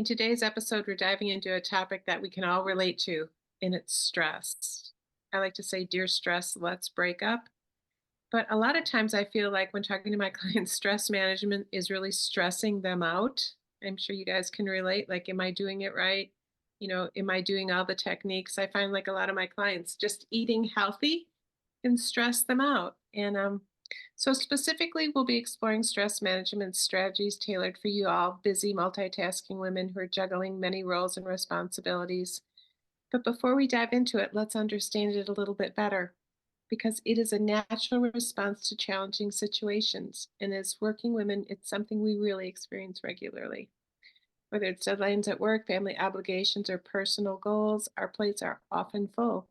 today's episode, we're diving into a topic that we can all relate to, and it's stress. I like to say, Dear stress, let's break up. But a lot of times I feel like when talking to my clients, stress management is really stressing them out. I'm sure you guys can relate. Like, am I doing it right? Am I doing all the techniques? I find like a lot of my clients just eating healthy can stress them out. So specifically, we'll be exploring stress management strategies tailored for you all busy multitasking women who are juggling many roles and responsibilities. But before we dive into it, let's understand it a little bit better because it is a natural response to challenging situations. And as working women, it's something we really experience regularly. Whether it's deadlines at work, family obligations, or personal goals, our plates are often full.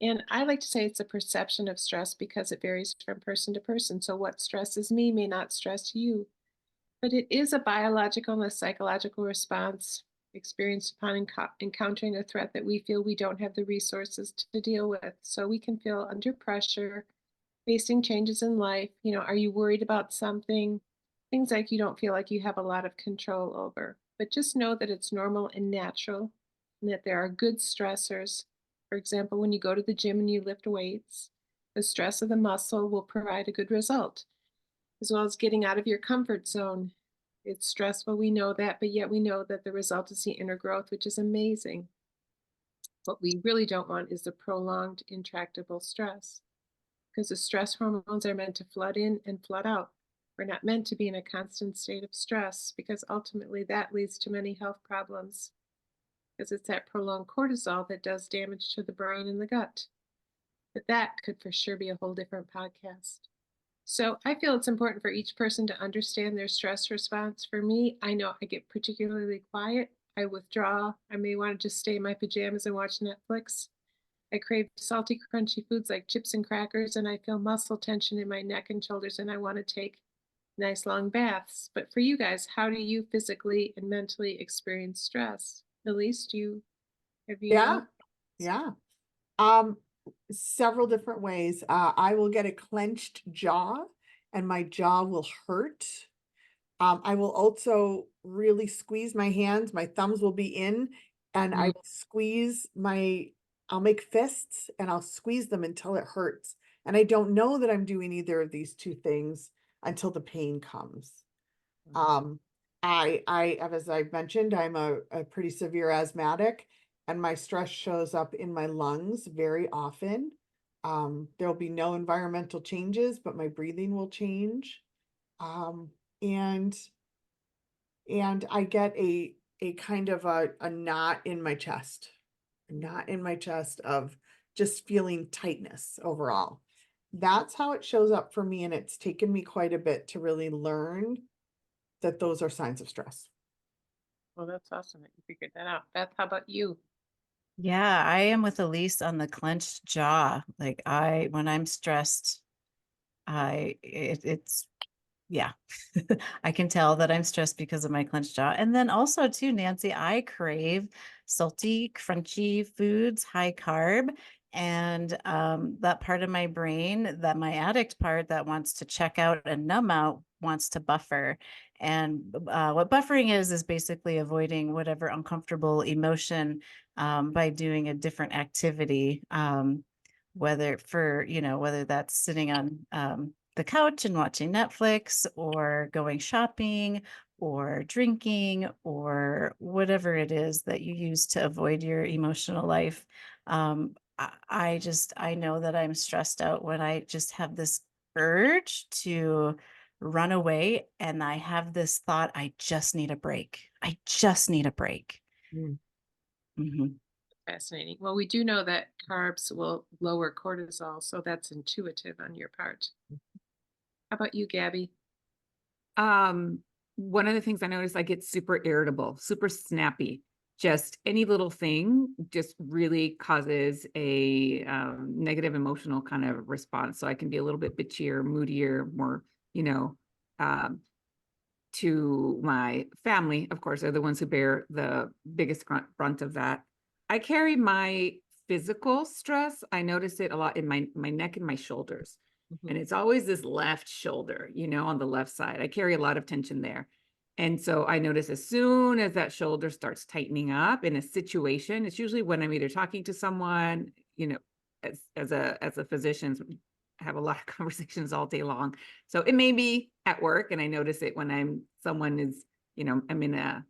And I like to say it's a perception of stress because it varies from person to person. So, what stresses me may not stress you, but it is a biological and a psychological response experienced upon encountering a threat that we feel we don't have the resources to deal with. So, we can feel under pressure, facing changes in life. Are you worried about something? Things like you don't feel like you have a lot of control over. But just know that it's normal and natural and that there are good stressors. For example, when you go to the gym and you lift weights, the stress of the muscle will provide a good result, as well as getting out of your comfort zone. It's stressful, we know that, but yet we know that the result is the inner growth, which is amazing. What we really don't want is the prolonged, intractable stress because the stress hormones are meant to flood in and flood out. We're not meant to be in a constant state of stress because ultimately that leads to many health problems because it's that prolonged cortisol that does damage to the brain and the gut. But that could for sure be a whole different podcast. So I feel it's important for each person to understand their stress response. For me, I know I get particularly quiet. I withdraw. I may want to just stay in my pajamas and watch Netflix. I crave salty, crunchy foods like chips and crackers, and I feel muscle tension in my neck and shoulders, and I want to take nice long baths. But for you guys, how do you physically and mentally experience stress? At least have you Yeah, know? yeah. Um, Several different ways. I will get a clenched jaw and my jaw will hurt. I will also really squeeze my hands. My thumbs will be in and I Mm. will I'll make fists and I'll squeeze them until it hurts. And I don't know that I'm doing either of these two things until the pain comes. Um, as I mentioned, I'm a pretty severe asthmatic, and my stress shows up in my lungs very often. There'll be no environmental changes, but my breathing will change. Um, and and I get a kind of a knot in my chest, a knot in my chest of just feeling tightness overall. That's how it shows up for me, and it's taken me quite a bit to really learn that those are signs of stress. Well, that's awesome that you figured that out. Beth, how about you? Yeah, I am with Elise on the clenched jaw. When I'm stressed, it's, yeah, I can tell that I'm stressed because of my clenched jaw. And then also too, Nancy, I crave salty, crunchy foods, high carb. And that part of my brain, that my addict part that wants to check out and numb out, wants to buffer. And what buffering is basically avoiding whatever uncomfortable emotion by doing a different activity. Whether that's sitting on the couch and watching Netflix or going shopping or drinking or whatever it is that you use to avoid your emotional life. I know that I'm stressed out when I just have this urge to run away and I have this thought, I just need a break. I just need a break. Mm. Mhm. Fascinating. Well, we do know that carbs will lower cortisol, so that's intuitive on your part. How about you, Gabby? Um, One of the things I noticed, I get super irritable, super snappy. Just any little thing just really causes a negative emotional kind of response. So I can be a little bit bitchier, moodier, more, you know, um, to my family, of course, are the ones who bear the biggest brunt of that. I carry my physical stress. I notice it a lot in my neck and my shoulders. Mhm. And it's always this left shoulder, on the left side. I carry a lot of tension there. And so I notice as soon as that shoulder starts tightening up in a situation, it's usually when I'm either talking to someone, as a physician, I have a lot of conversations all day long. So it may be at work, and I notice it when someone is, I'm in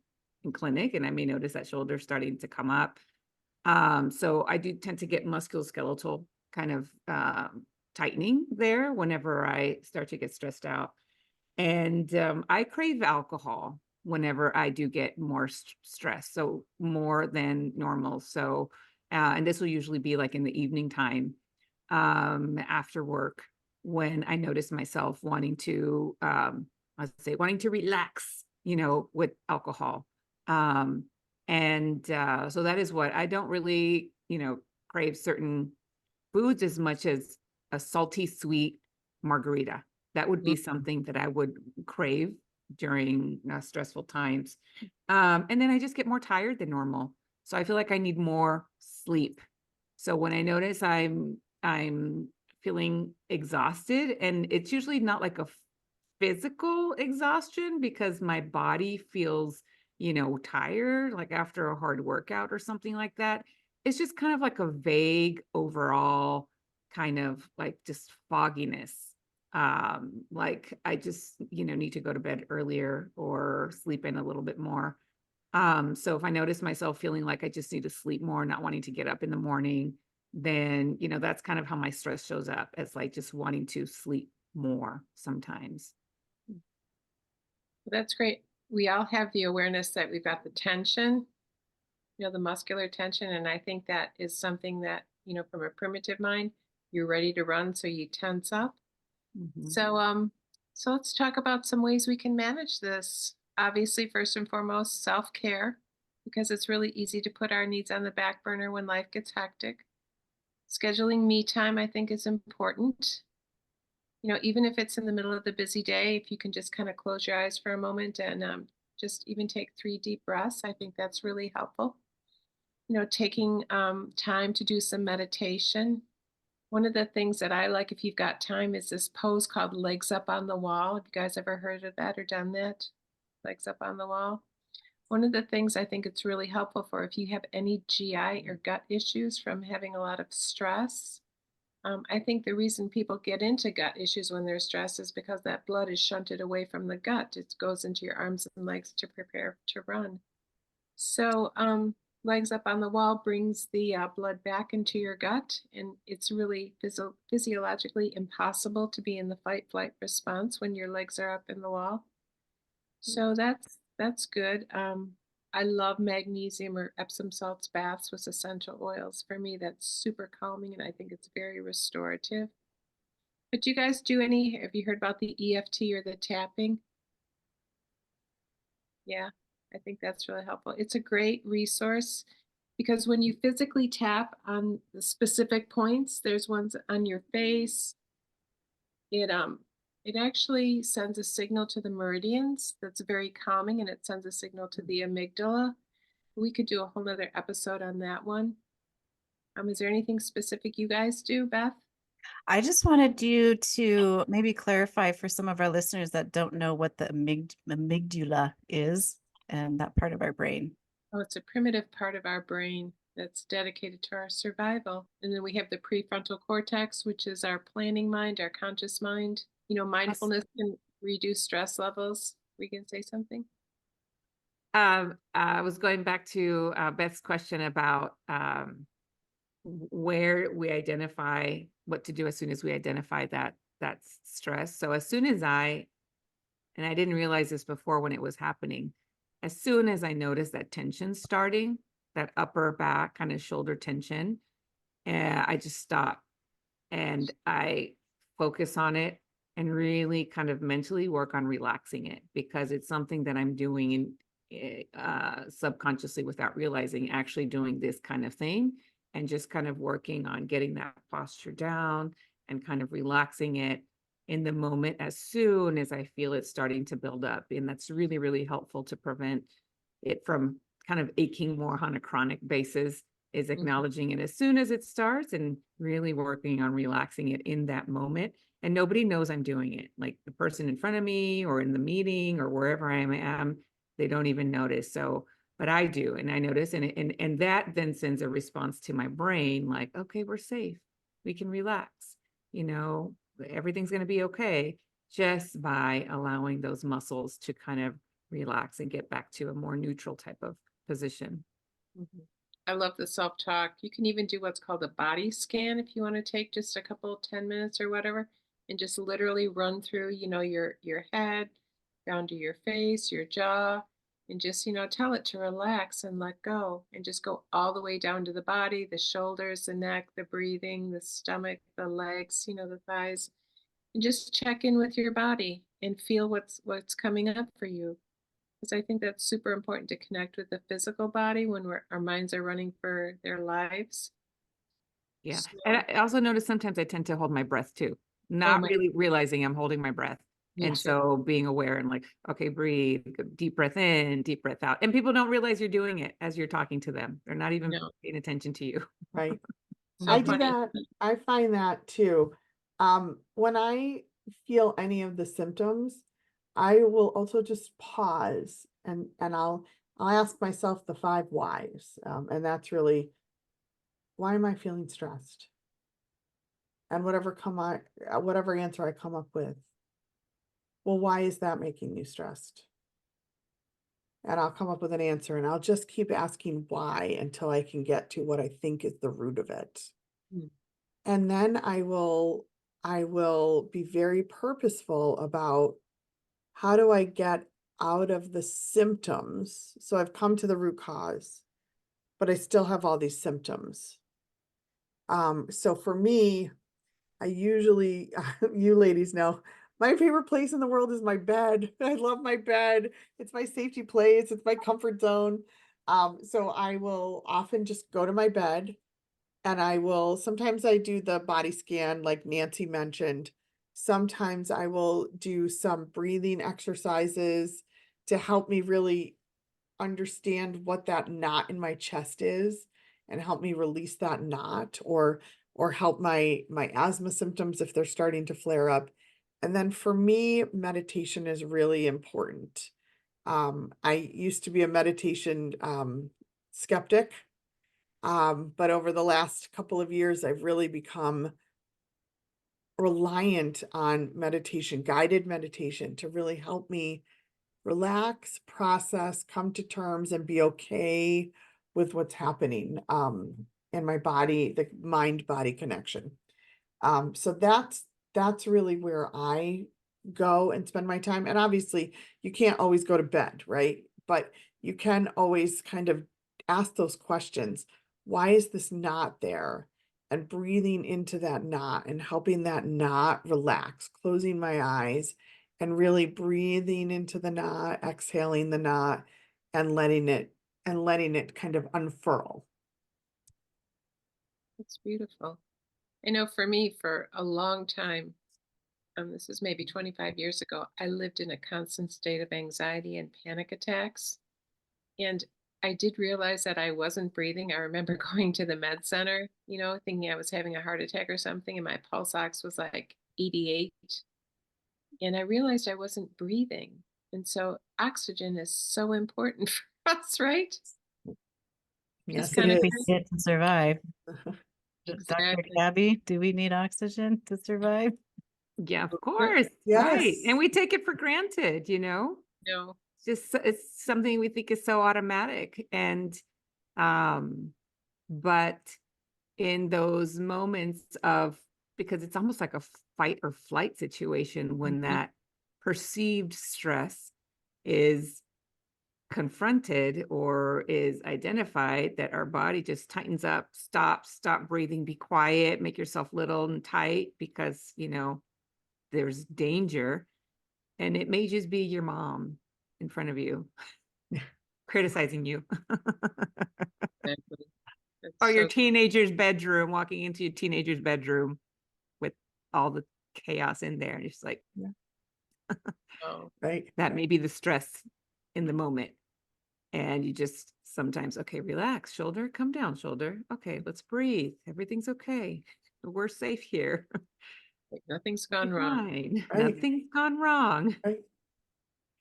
clinic, and I may notice that shoulder starting to come up. So I do tend to get musculoskeletal kind of tightening there whenever I start to get stressed out. And I crave alcohol whenever I do get more stress, so more than normal. So, and this will usually be like in the evening time after work, when I notice myself wanting to, wanting to relax, with alcohol. So that is what I don't really, crave certain foods as much as a salty, sweet margarita. That would be something that I would crave during stressful times. And then I just get more tired than normal. So I feel like I need more sleep. So when I notice I'm feeling exhausted, and it's usually not like a physical exhaustion because my body feels, tired, like after a hard workout or something like that. It's just kind of like a vague overall kind of like just fogginess. Like I just, need to go to bed earlier or sleep in a little bit more. So if I notice myself feeling like I just need to sleep more, not wanting to get up in the morning, then, that's kind of how my stress shows up, as like just wanting to sleep more sometimes. That's great. We all have the awareness that we've got the tension, the muscular tension. And I think that is something that, from a primitive mind, you're ready to run, so you tense up. Mhm. So let's talk about some ways we can manage this. Obviously, first and foremost, self-care, because it's really easy to put our needs on the back burner when life gets hectic. Scheduling me time, I think, is important. Even if it's in the middle of the busy day, if you can just kind of close your eyes for a moment and just even take 3 deep breaths, I think that's really helpful. Taking time to do some meditation. One of the things that I like, if you've got time, is this pose called legs up on the wall. Have you guys ever heard of that or done that? Legs up on the wall. One of the things I think it's really helpful for, if you have any GI or gut issues from having a lot of stress. I think the reason people get into gut issues when they're stressed is because that blood is shunted away from the gut. It goes into your arms and legs to prepare to run. So, legs up on the wall brings the blood back into your gut, and it's really physiologically impossible to be in the fight flight response when your legs are up in the wall. So that's good. I love magnesium or Epsom salts baths with essential oils. For me, that's super calming, and I think it's very restorative. But do you guys do any? Have you heard about the EFT or the tapping? Yeah, I think that's really helpful. It's a great resource because when you physically tap on the specific points, there's ones on your face. It actually sends a signal to the meridians that's very calming, and it sends a signal to the amygdala. We could do a whole nother episode on that one. Is there anything specific you guys do, Beth? I just wanted you to maybe clarify for some of our listeners that don't know what the amygdala is and that part of our brain. Oh, it's a primitive part of our brain that's dedicated to our survival. And then we have the prefrontal cortex, which is our planning mind, our conscious mind. Mindfulness can reduce stress levels. We can say something. I was going back to Beth's question about where we identify what to do as soon as we identify that stress. So as soon as and I didn't realize this before when it was happening, as soon as I noticed that tension starting, that upper back kind of shoulder tension, I just stop and I focus on it and really kind of mentally work on relaxing it, because it's something that I'm doing subconsciously without realizing, actually doing this kind of thing, and just kind of working on getting that posture down and kind of relaxing it in the moment as soon as I feel it starting to build up. And that's really, really helpful to prevent it from kind of aching more on a chronic basis is acknowledging it as soon as it starts and really working on relaxing it in that moment. And nobody knows I'm doing it. Like the person in front of me or in the meeting or wherever I am, they don't even notice. So, but I do, and I notice, and that then sends a response to my brain, like, okay, we're safe. We can relax. You know, everything's going to be okay, just by allowing those muscles to kind of relax and get back to a more neutral type of position. Mhm. I love the self-talk. You can even do what's called a body scan if you want to take just a couple 10 minutes or whatever and just literally run through, your head down to your face, your jaw, and just, tell it to relax and let go and just go all the way down to the body, the shoulders, the neck, the breathing, the stomach, the legs, the thighs, and just check in with your body and feel what's coming up for you. Because I think that's super important to connect with the physical body when our minds are running for their lives. Yeah. And So, I also notice sometimes I tend to hold my breath too, oh not my, really realizing I'm holding my breath. me And too. so being aware and like, okay, breathe, deep breath in, deep breath out. And people don't realize you're doing it as you're talking to them. They're not even No, paying attention to you. Right. so I do funny. that. I find that too. When I feel any of the symptoms, I will also just pause and I'll ask myself the 5 whys. And that's really, why am I feeling stressed? And whatever answer I come up with, well, why is that making you stressed? And I'll come up with an answer and I'll just keep asking why until I can get to what I think is the root of it. Mm. And then I will be very purposeful about how do I get out of the symptoms. So I've come to the root cause, but I still have all these symptoms. So for me, I usually, you ladies know, my favorite place in the world is my bed. I love my bed. It's my safety place. It's my comfort zone. So I will often just go to my bed and sometimes I do the body scan like Nancy mentioned. Sometimes I will do some breathing exercises to help me really understand what that knot in my chest is and help me release that knot or help my asthma symptoms if they're starting to flare up. And then for me, meditation is really important. I used to be a meditation skeptic. But over the last couple of years, I've really become reliant on meditation, guided meditation, to really help me relax, process, come to terms, and be okay with what's happening in my body, the mind-body connection. So that's really where I go and spend my time. And obviously, you can't always go to bed, right? But you can always kind of ask those questions. Why is this knot there? And breathing into that knot and helping that knot relax, closing my eyes and really breathing into the knot, exhaling the knot and letting it kind of unfurl. It's beautiful. I know for me, for a long time, this is maybe 25 years ago, I lived in a constant state of anxiety and panic attacks. And I did realize that I wasn't breathing. I remember going to the med center, thinking I was having a heart attack or something, and my pulse ox was like 88. And I realized I wasn't breathing. And so oxygen is so important for us, right? It's Yes, it kind of We is. get to survive. Dr. exactly. Gabby, do we need oxygen to survive? Yeah, of Sure. course. Right. Yes. And we take it for granted, you know? No. It's something we think is so automatic. And um, but in those moments of, because it's almost like a fight or flight situation when Mhm. that perceived stress is confronted or is identified, that our body just tightens up, stop breathing, be quiet, make yourself little and tight because, there's danger. And it may just be your mom in front of you criticizing you. Exactly. That's Or your so teenager's bedroom, walking into your teenager's bedroom with all the chaos in there. And it's like, cool. Right. that may be the stress in the moment. And you just sometimes, okay, relax, shoulder, come down, shoulder. Okay, let's breathe. Everything's okay. We're safe here. Like, nothing's We're gone wrong. fine. Right. Nothing's gone wrong. Right.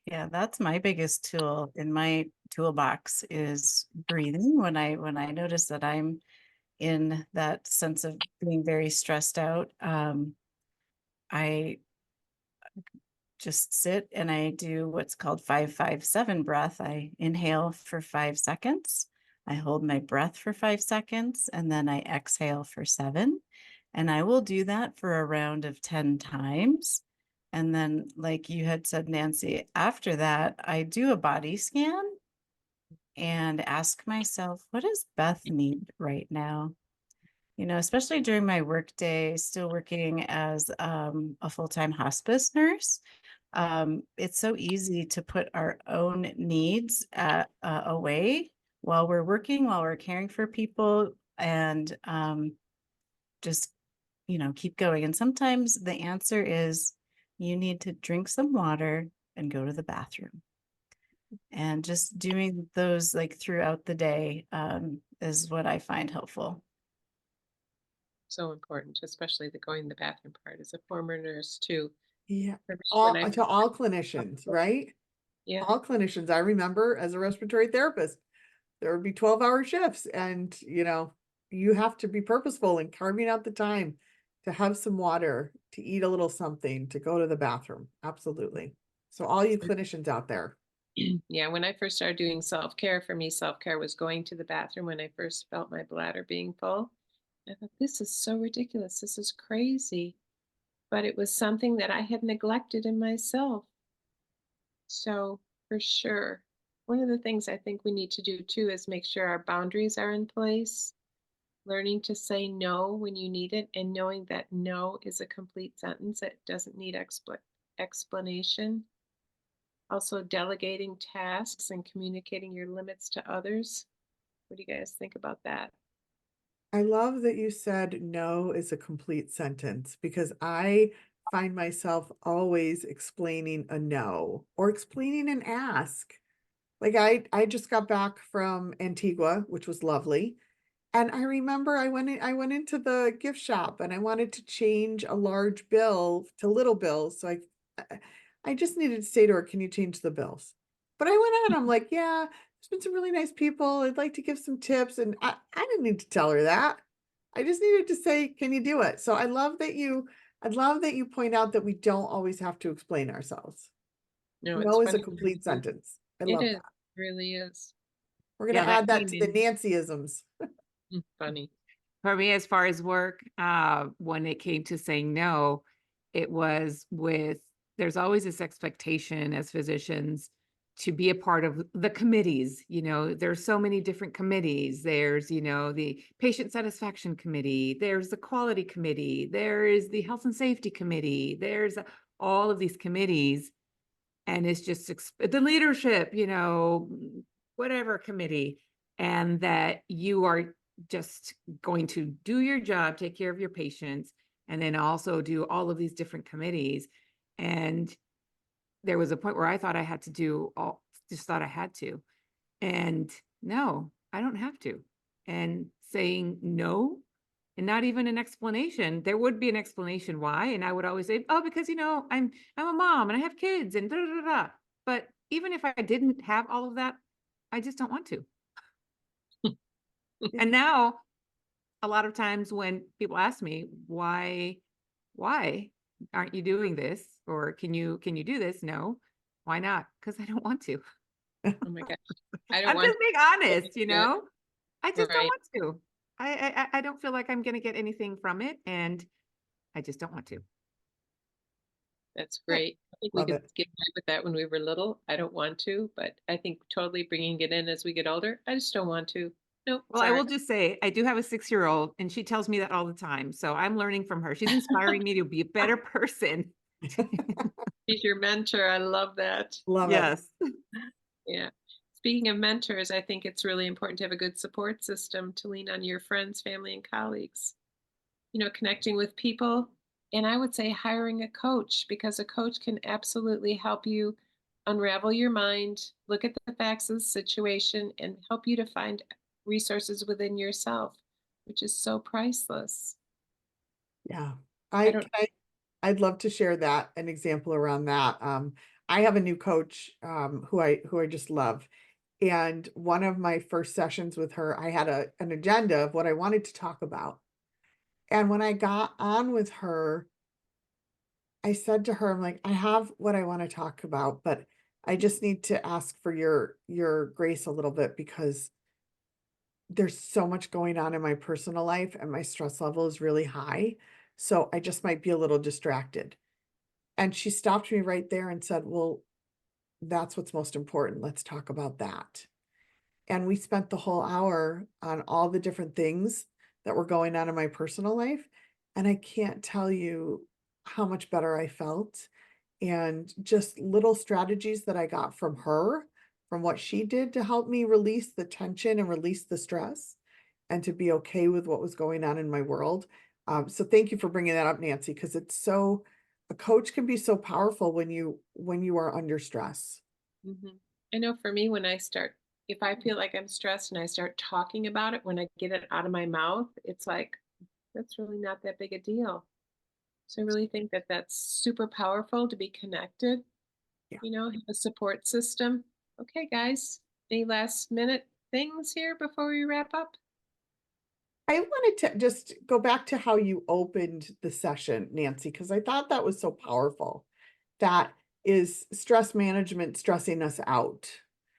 Yeah, that's my biggest tool in my toolbox is breathing. When I notice that I'm in that sense of being very stressed out, I just sit and I do what's called 5-5-7 breath. I inhale for 5 seconds. I hold my breath for 5 seconds and then I exhale for 7. And I will do that for a round of 10 times. And then, like you had said, Nancy, after that, I do a body scan and ask myself, what does Beth need right now? You know, especially during my work day, still working as a full-time hospice nurse, it's so easy to put our own needs away while we're working, while we're caring for people, and just, you know, keep going. And sometimes the answer is you need to drink some water and go to the bathroom. And just doing those like throughout the day is what I find helpful. So important, especially the going to the bathroom part. As a former nurse too, Yeah. for me, All, when I to all clinicians, right? yeah, All clinicians. I remember as a respiratory therapist, there would be 12-hour shifts and, you have to be purposeful in carving out the time to have some water, to eat a little something, to go to the bathroom. Absolutely. So all you clinicians out there. yeah. When I first started doing self-care, for me, self-care was going to the bathroom when I first felt my bladder being full. I thought, this is so ridiculous. This is crazy. But it was something that I had neglected in myself. So, for sure, one of the things I think we need to do too is make sure our boundaries are in place, learning to say no when you need it, and knowing that no is a complete sentence. It doesn't need explanation. Also, delegating tasks and communicating your limits to others. What do you guys think about that? I love that you said no is a complete sentence because I find myself always explaining a no or explaining an ask. Like I just got back from Antigua, which was lovely. And I remember I went into the gift shop and I wanted to change a large bill to little bills. So I just needed to say to her, can you change the bills? But I went on, I'm like, yeah, there's been some really nice people. I'd like to give some tips. And I didn't need to tell her that. I just needed to say, can you do it? So I love that you point out that we don't always have to explain ourselves. No, it's No is a funny. complete sentence. I It love is, that. really is. We're going Yeah, to that add that came to the in. Nancyisms. Funny. For me, as far as work, when it came to saying no, it was there's always this expectation as physicians to be a part of the committees. There's so many different committees. There's, the patient satisfaction committee, there's the quality committee, there is the health and safety committee, there's all of these committees. And it's just the leadership, whatever committee, and that you are just going to do your job, take care of your patients, and then also do all of these different committees. And there was a point where I thought I had to just thought I had to. And no, I don't have to. And saying no, and not even an explanation. There would be an explanation why, and I would always say, "Oh, because I'm a mom and I have kids and da da da da." But even if I didn't have all of that, I just don't want to. And now, a lot of times when people ask me why aren't you doing this, or can you do this? No, why not? Because I don't want to. Oh my gosh. I don't I'm want just being to honest, do it. I just don't Right. want to. I don't feel like I'm going to get anything from it, and I just don't want to. That's great. I think we Love could it. get away with that when we were little. I don't want to, but I think totally bringing it in as we get older. I just don't want to. Nope, Well, I sorry. will just say, I do have a 6-year-old, and she tells me that all the time. So I'm learning from her. She's inspiring me to be a better person. She's your mentor. I love that. Love it. Yes. Yeah. Speaking of mentors, I think it's really important to have a good support system to lean on your friends, family, and colleagues. Connecting with people. And I would say hiring a coach, because a coach can absolutely help you unravel your mind, look at the facts of the situation, and help you to find resources within yourself, which is so priceless. Yeah. I don't I'd love to share that, an example around that. I have a new coach, who I just love. And one of my first sessions with her, I had an agenda of what I wanted to talk about. And when I got on with her, I said to her, I'm like, I have what I want to talk about, but I just need to ask for your grace a little bit because there's so much going on in my personal life and my stress level is really high. So I just might be a little distracted. And she stopped me right there and said, well, that's what's most important. Let's talk about that. And we spent the whole hour on all the different things that were going on in my personal life. And I can't tell you how much better I felt. And just little strategies that I got from her, from what she did to help me release the tension and release the stress and to be okay with what was going on in my world. So thank you for bringing that up, Nancy, because a coach can be so powerful when you are under stress. I know for me, if I feel like I'm stressed and I start talking about it, when I get it out of my mouth, it's like, that's really not that big a deal. So I really think that that's super powerful to be connected, Yeah. have a support system. Okay, guys, any last minute things here before we wrap up? I wanted to just go back to how you opened the session, Nancy, because I thought that was so powerful. That is stress management stressing us out.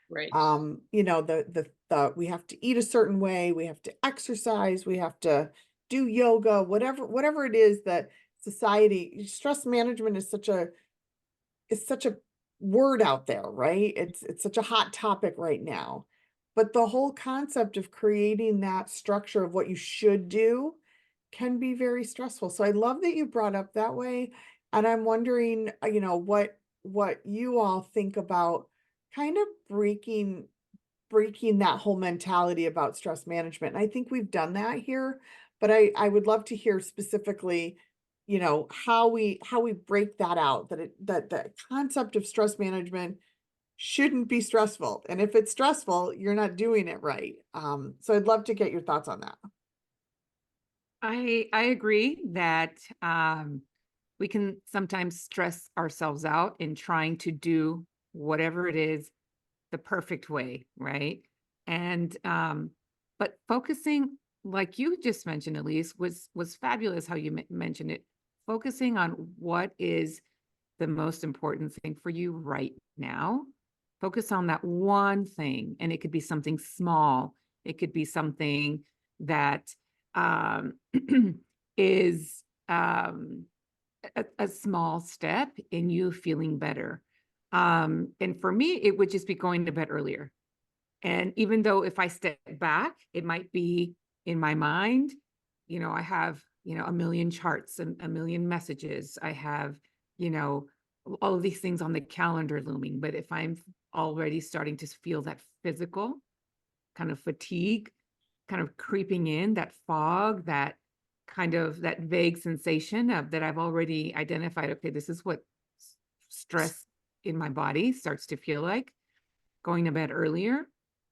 Right. The we have to eat a certain way, we have to exercise, we have to do yoga, whatever it is that stress management is such a word out there, right? It's such a hot topic right now. But the whole concept of creating that structure of what you should do can be very stressful. So I love that you brought up that way. And I'm wondering, what you all think about kind of breaking that whole mentality about stress management. And I think we've done that here, but I would love to hear specifically, how we break that out, that the concept of stress management shouldn't be stressful. And if it's stressful, you're not doing it right. So I'd love to get your thoughts on that. I agree that we can sometimes stress ourselves out in trying to do whatever it is the perfect way, right? And but focusing, like you just mentioned, Elise, was fabulous how you mentioned it. Focusing on what is the most important thing for you right now. Focus on that one thing, and it could be something small. It could be something that um, is a small step in you feeling better. And for me, it would just be going to bed earlier. And even though if I step back, it might be in my mind, I have, a million charts and a million messages. I have, all of these things on the calendar looming. But if I'm already starting to feel that physical kind of fatigue, kind of creeping in, that fog, that kind of that vague sensation of that I've already identified, okay, this is what stress in my body starts to feel like, going to bed earlier,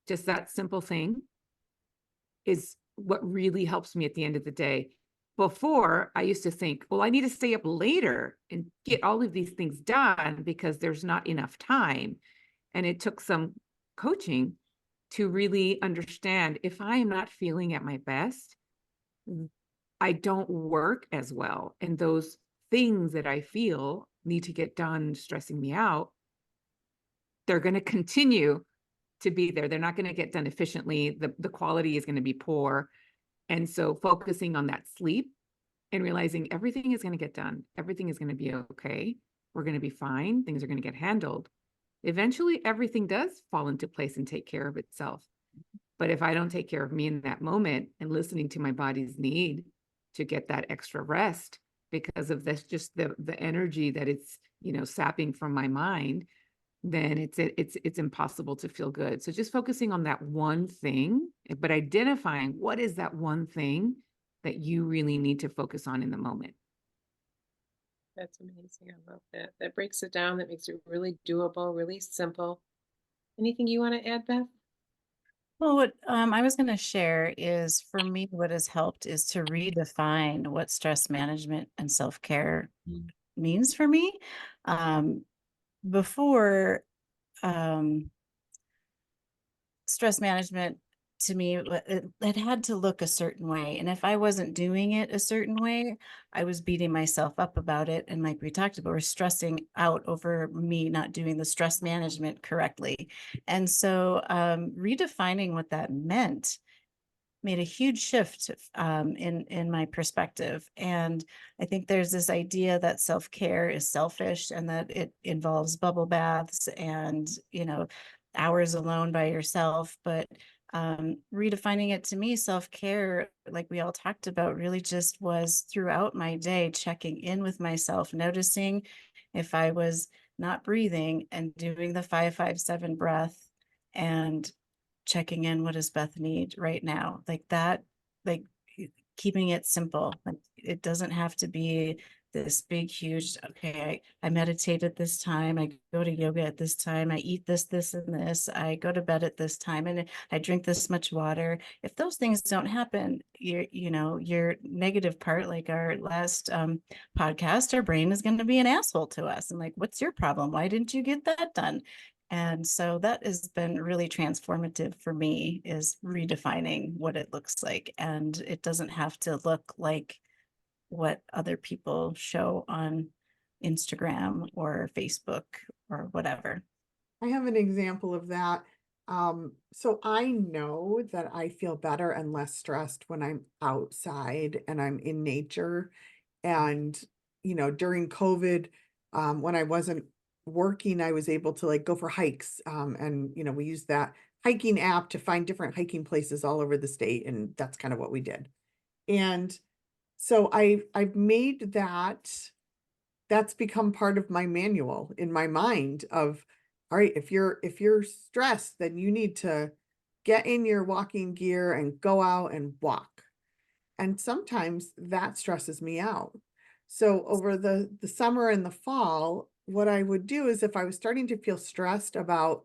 just that simple thing is what really helps me at the end of the day. Before, I used to think, well, I need to stay up later and get all of these things done because there's not enough time. And it took some coaching to really understand if I am not feeling at my best, I don't work as well. And those things that I feel need to get done, stressing me out, they're going to continue to be there. They're not going to get done efficiently. The quality is going to be poor. And so focusing on that sleep and realizing everything is going to get done. Everything is going to be okay. We're going to be fine. Things are going to get handled. Eventually, everything does fall into place and take care of itself. But if I don't take care of me in that moment and listening to my body's need to get that extra rest because of this, just the energy that it's, sapping from my mind, then it's impossible to feel good. So just focusing on that one thing, but identifying what is that one thing that you really need to focus on in the moment. That's amazing. I love that. That breaks it down. That makes it really doable, really simple. Anything you want to add, Beth? Well, what I was going to share is for me, what has helped is to redefine what stress management and self-care means for me. Um, before, um, stress management to me, it had to look a certain way. And if I wasn't doing it a certain way, I was beating myself up about it. And like we talked about, we're stressing out over me not doing the stress management correctly. And so redefining what that meant made a huge shift in my perspective. And I think there's this idea that self-care is selfish and that it involves bubble baths and, hours alone by yourself. But redefining it to me, self-care, like we all talked about, really just was throughout my day, checking in with myself, noticing if I was not breathing and doing the 5-5-7 breath and checking in, what does Beth need right now? Like that, like keeping it simple. Like it doesn't have to be this big, huge, okay, I meditate at this time, I go to yoga at this time, I eat this, and this, I go to bed at this time, and I drink this much water. If those things don't happen, your negative part, like our last podcast, our brain is going to be an asshole to us. And like, what's your problem? Why didn't you get that done? And so that has been really transformative for me, is redefining what it looks like. And it doesn't have to look like what other people show on Instagram or Facebook or whatever. I have an example of that. So I know that I feel better and less stressed when I'm outside and I'm in nature. And, during COVID, when I wasn't working, I was able to like go for hikes. And, we used that hiking app to find different hiking places all over the state. And that's kind of what we did. And so I've made that's become part of my manual in my mind of, all right, if you're stressed, then you need to get in your walking gear and go out and walk. And sometimes that stresses me out. So over the summer and the fall, what I would do is if I was starting to feel stressed about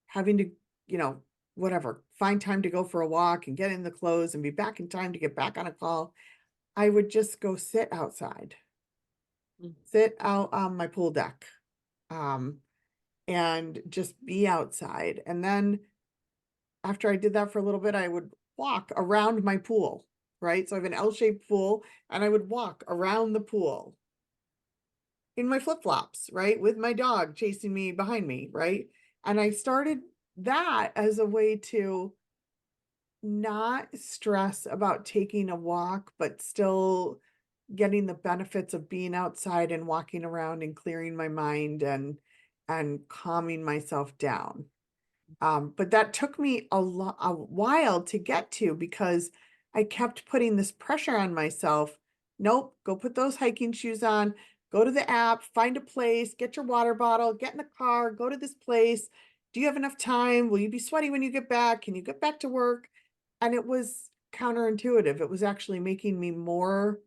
having to, whatever, find time to go for a walk and get in the clothes and be back in time to get back on a call, I would just go sit outside, sit out on my pool deck, and just be outside. And then after I did that for a little bit, I would walk around my pool, right? So I have an L-shaped pool and I would walk around the pool in my flip-flops, right? With my dog chasing me behind me, right? And I started that as a way to not stress about taking a walk, but still getting the benefits of being outside and walking around and clearing my mind and calming myself down. But that took me a while to get to, because I kept putting this pressure on myself. Nope, go put those hiking shoes on, go to the app, find a place, get your water bottle, get in the car, go to this place. Do you have enough time? Will you be sweaty when you get back? Can you get back to work? And it was counterintuitive. It was actually making me more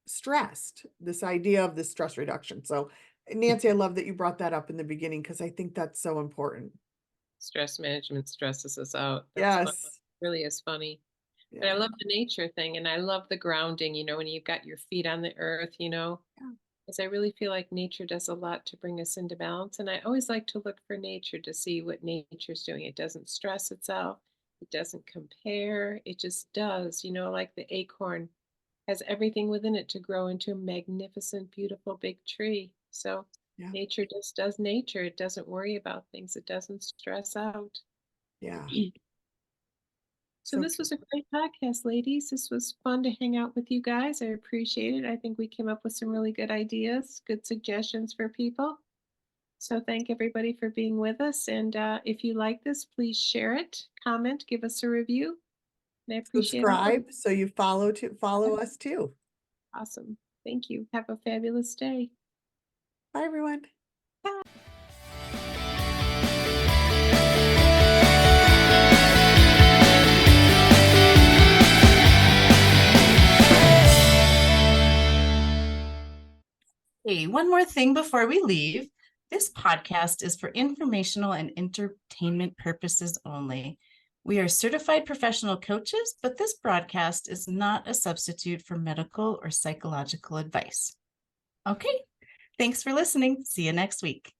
stressed, this idea of this stress reduction. So Nancy, I love that you brought that up in the beginning, because I think that's so important. Stress management stresses us out. That's fun. Yes. Really is funny. But I Yeah. love the nature thing, and I love the grounding, when you've got your feet on the earth, Yeah. because I really feel like nature does a lot to bring us into balance. And I always like to look for nature to see what nature's doing. It doesn't stress itself, it doesn't compare, it just does, like the acorn has everything within it to grow into a magnificent, beautiful big tree. So Yeah. nature just does nature. It doesn't worry about things, it doesn't stress out. Yeah. So this was a great podcast, ladies. This was fun to hang out with you guys. I appreciate it. I think we came up with some really good ideas, good suggestions for people. So thank everybody for being with us. And if you like this, please share it, comment, give us a review. And I appreciate all of it. Subscribe so you follow us too. Awesome. Thank you. Have a fabulous day. Bye, everyone. Hey, one more thing before we leave. This podcast is for informational and entertainment purposes only. We are certified professional coaches, but this broadcast is not a substitute for medical or psychological advice. Okay, thanks for listening. See you next week.